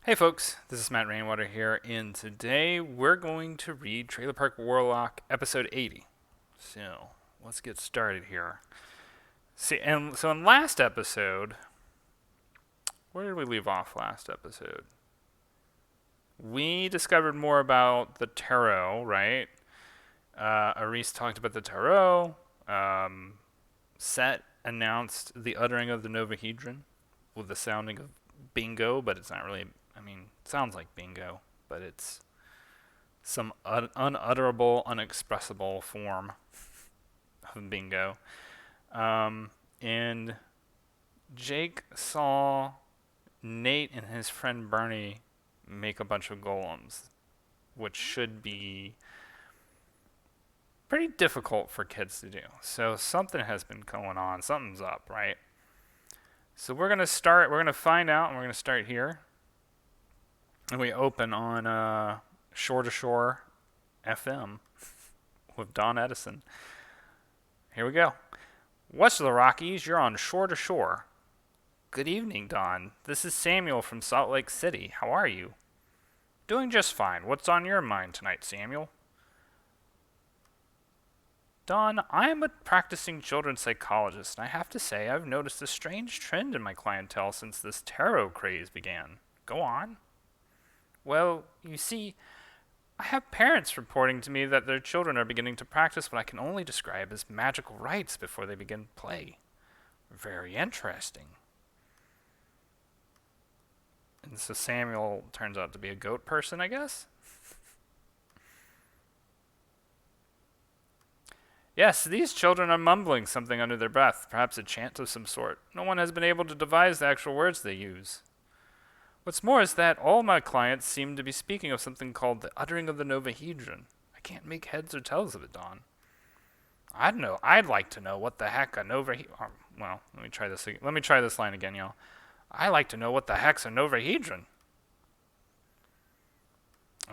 Hey folks, this is Matt Rainwater here, and today we're going to read Trailer Park Warlock episode 80. So, let's get started here. So in last episode, where did we leave off last episode? We discovered more about the tarot, right? Aris talked about the tarot. Um, Set announced the uttering of the Novahedron with the sounding of bingo, but it's not really, it sounds like bingo, but it's some unutterable, unexpressible form of bingo. And Jake saw Nate and his friend Bernie make a bunch of golems, which should be pretty difficult for kids to do. So something has been going on. Something's up, right? So we're gonna find out, and we're gonna start here. And we open on Shore to Shore FM with Don Edison. Here we go. West of the Rockies, you're on Shore to Shore. Good evening, Don. This is Samuel from Salt Lake City. How are you? Doing just fine. What's on your mind tonight, Samuel? Don, I am a practicing children's psychologist, and I have to say I've noticed a strange trend in my clientele since this tarot craze began. Go on. Well, you see, I have parents reporting to me that their children are beginning to practice what I can only describe as magical rites before they begin play. Very interesting. And so Samuel turns out to be a goat person, I guess? Yes, these children are mumbling something under their breath, perhaps a chant of some sort. No one has been able to devise the actual words they use. What's more is that all my clients seem to be speaking of something called the uttering of the Novahedron. I can't make heads or tails of it, Don. I don't know. I'd like to know what the heck a Novahedron. Well, let me try this. Let me try this line again, y'all. I like to know what the heck's a Novahedron.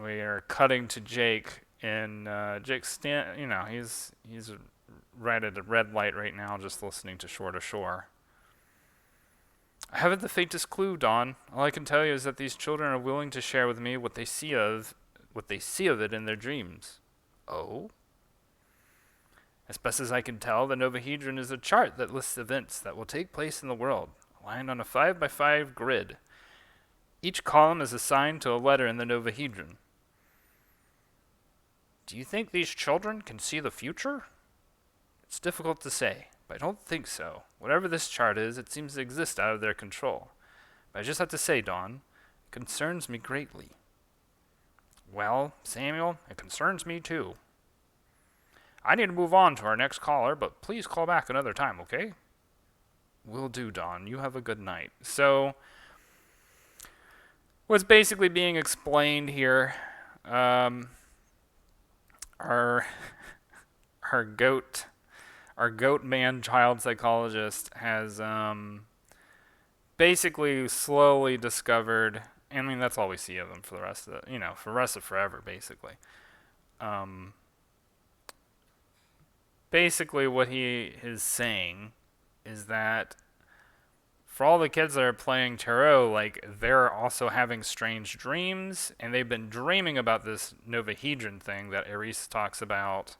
We are cutting to Jake, and Jake's he's right at a red light right now, just listening to Shore to Shore. I haven't the faintest clue, Don. All I can tell you is that these children are willing to share with me what they see of it in their dreams. Oh? As best as I can tell, the Novahedron is a chart that lists events that will take place in the world, aligned on a 5x5 grid. Each column is assigned to a letter in the Novahedron. Do you think these children can see the future? It's difficult to say, but I don't think so. Whatever this chart is, it seems to exist out of their control. But I just have to say, Don, it concerns me greatly. Well, Samuel, it concerns me too. I need to move on to our next caller, but please call back another time, okay? Will do, Don. You have a good night. So, what's basically being explained here, our our goat man child psychologist has basically slowly discovered. That's all we see of him for the rest of for the rest of forever, basically. Basically, what he is saying is that for all the kids that are playing tarot, like, they're also having strange dreams, and they've been dreaming about this Novahedron thing that Ares talks about.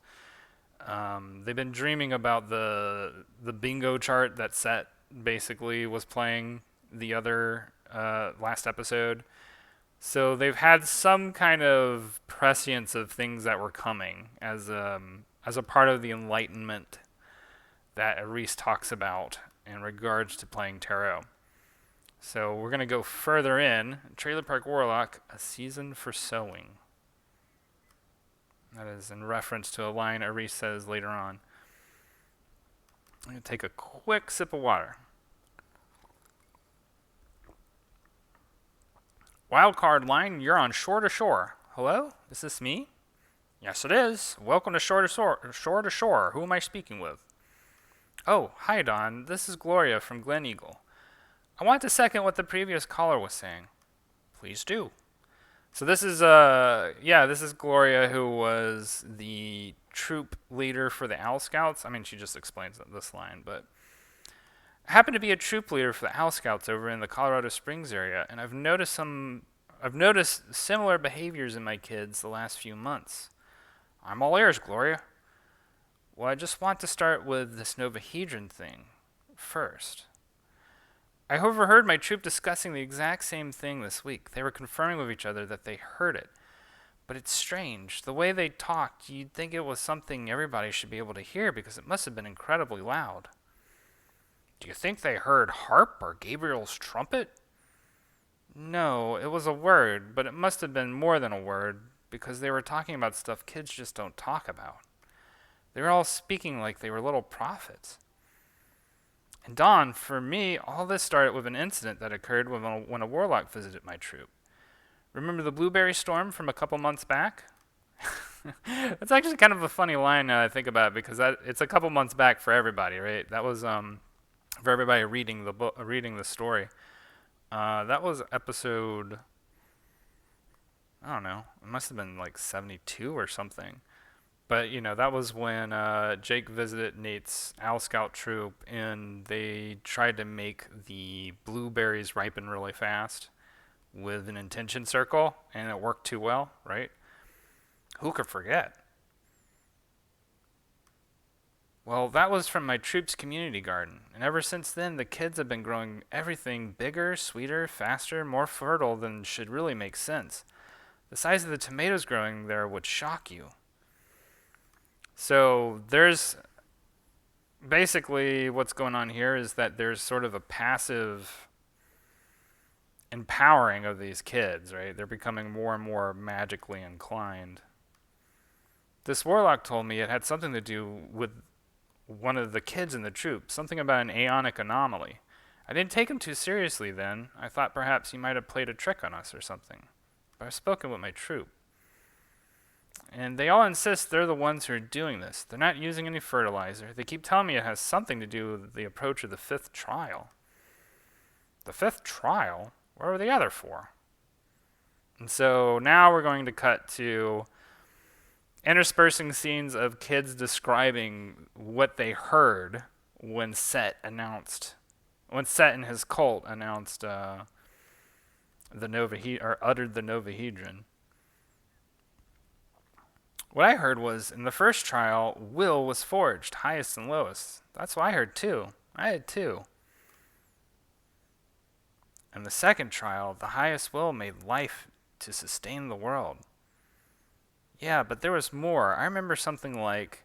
They've been dreaming about the bingo chart that Set basically was playing the other last episode. So they've had some kind of prescience of things that were coming as a part of the enlightenment that Ares talks about in regards to playing tarot. So we're going to go further in. Trailer Park Warlock, a season for sowing. That is in reference to a line Ares says later on. I'm going to take a quick sip of water. Wildcard line, you're on Shore to Shore. Hello? Is this me? Yes, it is. Welcome to Shore to Shore. Shore to Shore. Who am I speaking with? Oh, hi, Don. This is Gloria from Glen Eagle. I want to second what the previous caller was saying. Please do. So this is this is Gloria, who was the troop leader for the Owl Scouts. She just explains this line, but I happen to be a troop leader for the Owl Scouts over in the Colorado Springs area, and I've noticed some I've noticed similar behaviors in my kids the last few months. I'm all ears, Gloria. Well, I just want to start with this Novahedron thing first. I overheard my troop discussing the exact same thing this week. They were confirming with each other that they heard it. But it's strange. The way they talked, you'd think it was something everybody should be able to hear because it must have been incredibly loud. Do you think they heard harp or Gabriel's trumpet? No, it was a word, but it must have been more than a word because they were talking about stuff kids just don't talk about. They were all speaking like they were little prophets. And Dawn, for me, all this started with an incident that occurred when a warlock visited my troop. Remember the blueberry storm from a couple months back? That's actually kind of a funny line now that I think about it because it's a couple months back for everybody, right? That was for everybody reading the book, reading the story. That was episode, I don't know, it must have been like 72 or something. But, that was when Jake visited Nate's Owl Scout troop, and they tried to make the blueberries ripen really fast with an intention circle, and it worked too well, right? Who could forget? Well, that was from my troop's community garden, and ever since then, the kids have been growing everything bigger, sweeter, faster, more fertile than should really make sense. The size of the tomatoes growing there would shock you. So there's basically what's going on here is that there's sort of a passive empowering of these kids, right? They're becoming more and more magically inclined. This warlock told me it had something to do with one of the kids in the troop, something about an aeonic anomaly. I didn't take him too seriously then. I thought perhaps he might have played a trick on us or something. But I've spoken with my troop. And they all insist they're the ones who are doing this. They're not using any fertilizer. They keep telling me it has something to do with the approach of the 5th trial. The 5th trial? What were the other 4? And so now we're going to cut to interspersing scenes of kids describing what they heard when Set and his cult announced the uttered the Novahedron. What I heard was, in the first trial, will was forged, highest and lowest. That's what I heard too. I had 2. In the second trial, the highest will made life to sustain the world. Yeah, but there was more. I remember something like,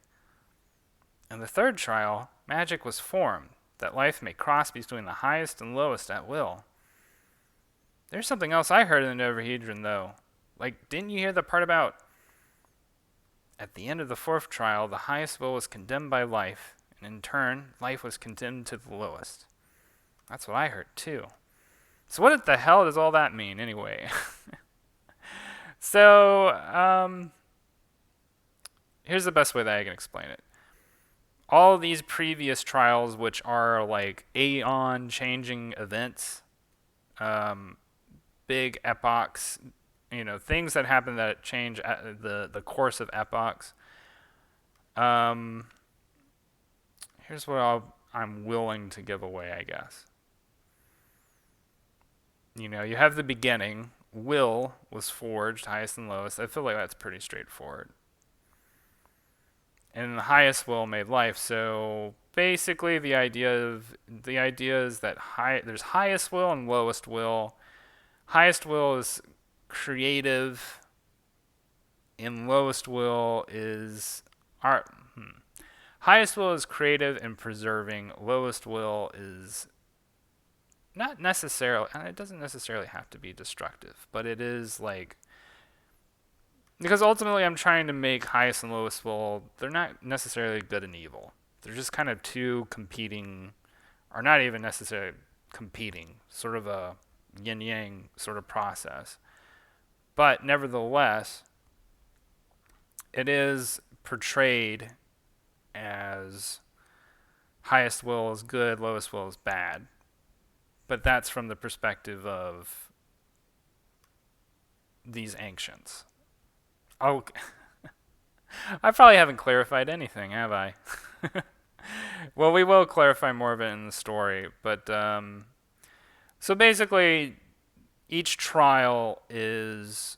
in the third trial, magic was formed, that life may cross between the highest and lowest at will. There's something else I heard in the Novahedron, though. Like, didn't you hear the part about at the end of the 4th trial, the highest will was condemned by life, and in turn, life was condemned to the lowest. That's what I heard, too. So what the hell does all that mean, anyway? So, here's the best way that I can explain it. All these previous trials, which are like aeon-changing events, big epochs, things that happen that change the course of epochs. Here's what I'm willing to give away, I guess. You have the beginning. Will was forged, highest and lowest. I feel like that's pretty straightforward. And the highest will made life. So basically, the idea is that there's highest will and lowest will. Highest will is creative, and lowest will is art. Highest will is creative and preserving. Lowest will is not necessarily, and it doesn't necessarily have to be destructive, but it is like, because ultimately I'm trying to make highest and lowest will, they're not necessarily good and evil. They're just kind of two competing, or not even necessarily competing, sort of a yin-yang sort of process. But nevertheless, it is portrayed as highest will is good, lowest will is bad. But that's from the perspective of these ancients. Oh, I probably haven't clarified anything, have I? Well, we will clarify more of it in the story. But so basically, each trial is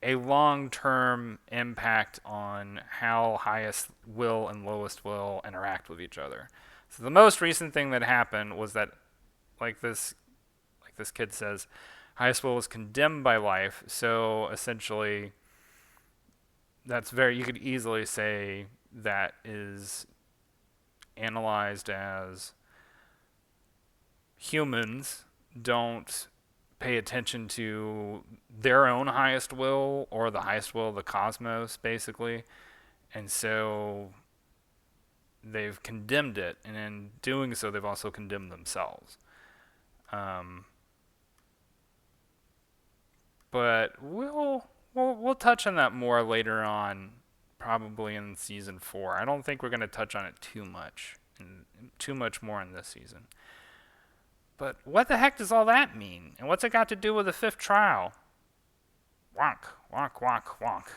a long-term impact on how highest will and lowest will interact with each other. So the most recent thing that happened was that, like this kid says, highest will was condemned by life. So essentially, you could easily say that is analyzed as humans don't pay attention to their own highest will or the highest will of the cosmos, basically. And so they've condemned it, and in doing so, they've also condemned themselves. But we'll touch on that more later on, probably in season 4. I don't think we're going to touch on it too much more in this season. But what the heck does all that mean? And what's it got to do with the 5th trial? Wonk, wonk, wonk, wonk.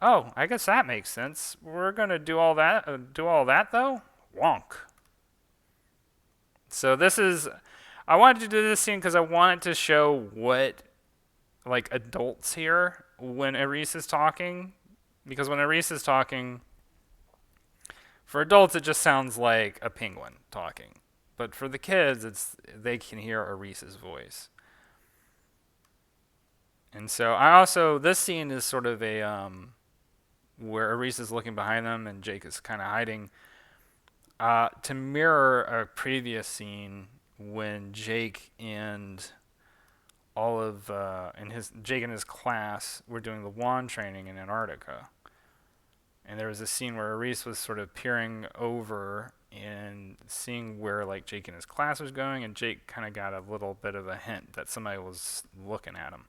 Oh, I guess that makes sense. We're going to do all that though? Wonk. So I wanted to do this scene because I wanted to show what, like, adults hear when Ares is talking. Because when Ares is talking, for adults it just sounds like a penguin talking. But for the kids, they can hear Ares's voice. And so this scene is sort of where Ares is looking behind them and Jake is kind of hiding, to mirror a previous scene when Jake and Jake and his class were doing the wand training in Antarctica. And there was a scene where Ares was sort of peering over and seeing where, like, Jake and his class was going, and Jake kind of got a little bit of a hint that somebody was looking at him.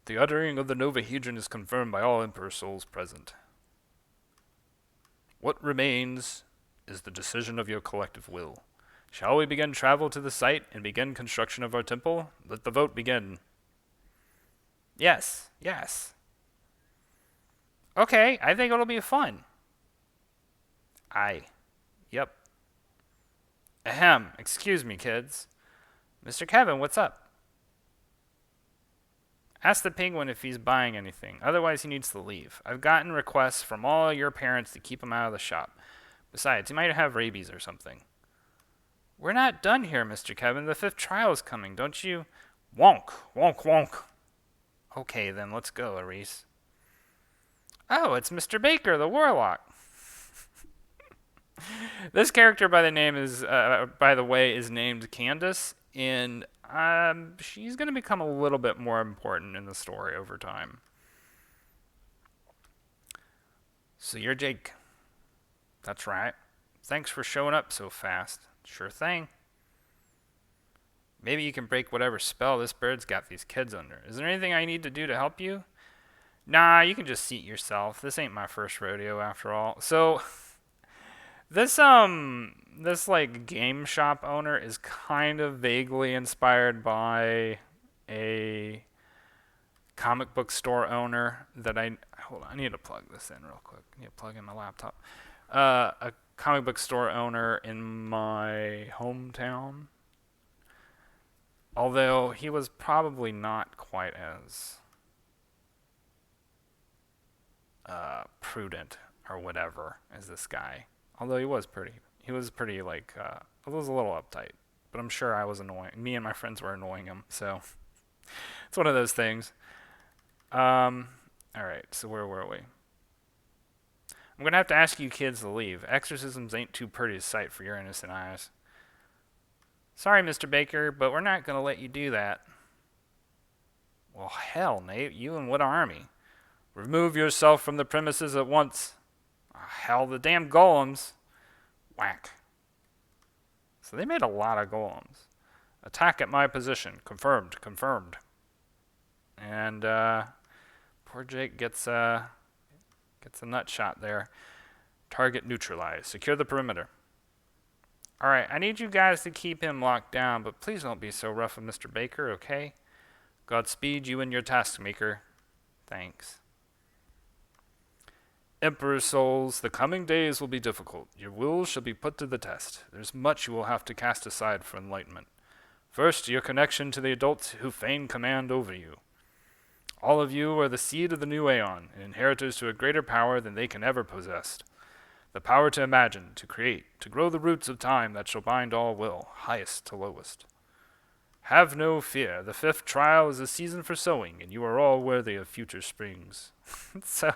The uttering of the Novahedron is confirmed by all Emperor souls present. What remains is the decision of your collective will. Shall we begin travel to the site and begin construction of our temple? Let the vote begin. Yes, yes. Okay, I think it'll be fun. Aye. Yep. Ahem. Excuse me, kids. Mr. Kevin, what's up? Ask the penguin if he's buying anything. Otherwise, he needs to leave. I've gotten requests from all your parents to keep him out of the shop. Besides, he might have rabies or something. We're not done here, Mr. Kevin. The 5th trial is coming, don't you? Wonk, wonk, wonk. Okay, then, let's go, Ares. Oh, it's Mr. Baker, the Warlock. This character, by the way, is named Candace, and she's going to become a little bit more important in the story over time. So you're Jake. That's right. Thanks for showing up so fast. Sure thing. Maybe you can break whatever spell this bird's got these kids under. Is there anything I need to do to help you? Nah, you can just seat yourself. This ain't my first rodeo after all. So this like game shop owner is kind of vaguely inspired by a comic book store owner that hold on, I need to plug this in real quick. I need to plug in my laptop. A comic book store owner in my hometown. Although he was probably not quite as prudent or whatever as this guy. Although he was pretty like, it was a little uptight. But I'm sure I was annoying. Me and my friends were annoying him. So it's one of those things. Alright, so where were we? I'm going to have to ask you kids to leave. Exorcisms ain't too pretty a sight for your innocent eyes. Sorry, Mr. Baker, but we're not going to let you do that. Well, hell, Nate. You and what army? Remove yourself from the premises at once. Oh, hell, the damn golems. Whack. So they made a lot of golems. Attack at my position. Confirmed. Confirmed. And poor Jake gets a nut shot there. Target neutralized. Secure the perimeter. Alright, I need you guys to keep him locked down, but please don't be so rough with Mr. Baker, okay? Godspeed you and your task maker. Thanks. Emperor souls, the coming days will be difficult. Your will shall be put to the test. There's much you will have to cast aside for enlightenment. First, your connection to the adults who feign command over you. All of you are the seed of the new aeon, and inheritors to a greater power than they can ever possess. The power to imagine, to create, to grow the roots of time that shall bind all will, highest to lowest. Have no fear. The fifth trial is a season for sowing, and you are all worthy of future springs. So,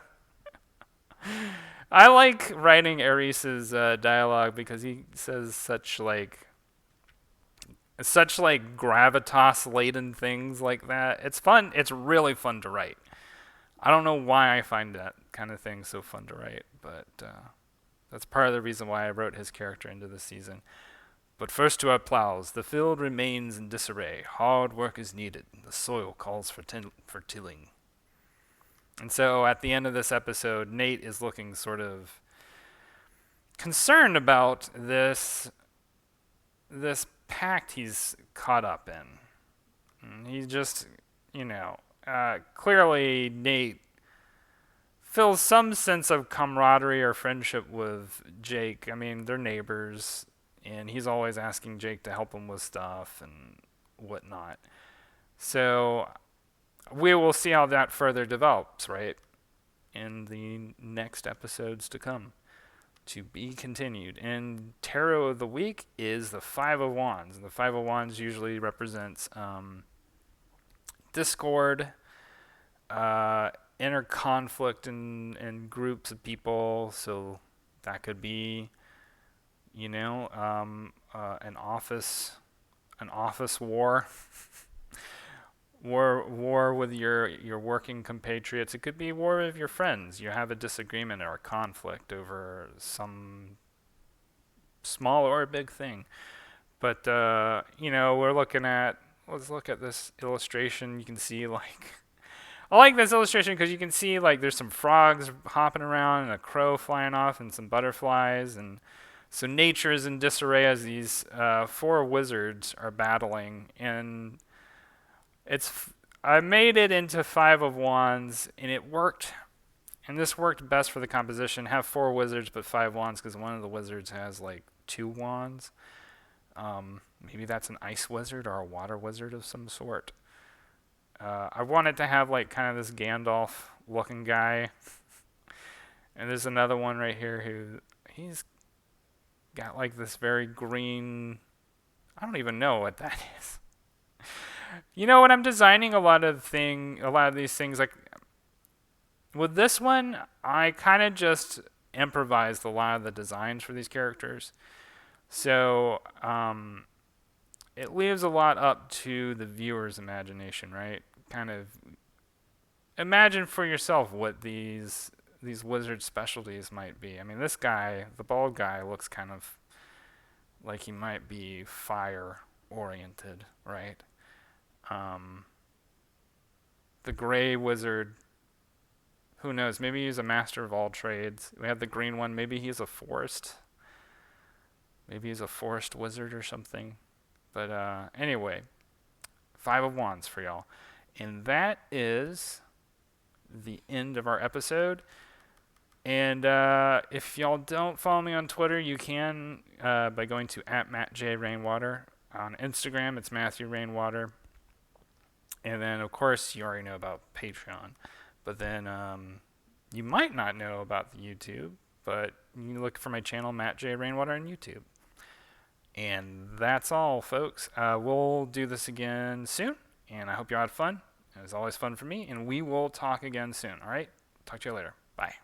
I like writing Ares's dialogue because he says such like gravitas laden things like that. It's fun. It's really fun to write. I don't know why I find that kind of thing so fun to write, but that's part of the reason why I wrote his character into this season. But first to our plows. The field remains in disarray. Hard work is needed. The soil calls for tilling. And so at the end of this episode, Nate is looking sort of concerned about this pact he's caught up in. And he just, clearly Nate feels some sense of camaraderie or friendship with Jake. I mean, they're neighbors, and he's always asking Jake to help him with stuff and whatnot. So we will see how that further develops, right? In the next episodes to come. To be continued. And Tarot of the Week is the Five of Wands. The Five of Wands usually represents discord, inner conflict in groups of people. So that could be, an office war. War with your working compatriots. It could be war with your friends. You have a disagreement or a conflict over some small or big thing. But let's look at this illustration. You can see I like this illustration because you can see there's some frogs hopping around and a crow flying off and some butterflies, and so nature is in disarray as these four wizards are battling. And I made it into Five of Wands, and it worked. And this worked best for the composition. Have four wizards, but 5 wands, because one of the wizards has 2 wands. Maybe that's an ice wizard or a water wizard of some sort. I wanted to have kind of this Gandalf-looking guy. And there's another one right here who he's got this very green. I don't even know what that is. When I'm designing a lot of these things, with this one, I kind of just improvised a lot of the designs for these characters. So it leaves a lot up to the viewer's imagination, right? Kind of imagine for yourself what these wizard specialties might be. I mean, this guy, the bald guy, looks kind of like he might be fire oriented, right? The gray wizard, who knows? Maybe he's a master of all trades. We have the green one. Maybe he's a forest. Maybe he's a forest wizard or something. But anyway, 5 of Wands for y'all. And that is the end of our episode. And if y'all don't follow me on Twitter, you can by going to @MattJRainwater. On Instagram, it's Matthew Rainwater. And then, of course, you already know about Patreon. But then you might not know about the YouTube, but you can look for my channel, Matt J. Rainwater, on YouTube. And that's all, folks. We'll do this again soon, and I hope you all had fun. It was always fun for me, and we will talk again soon, all right? Talk to you later. Bye.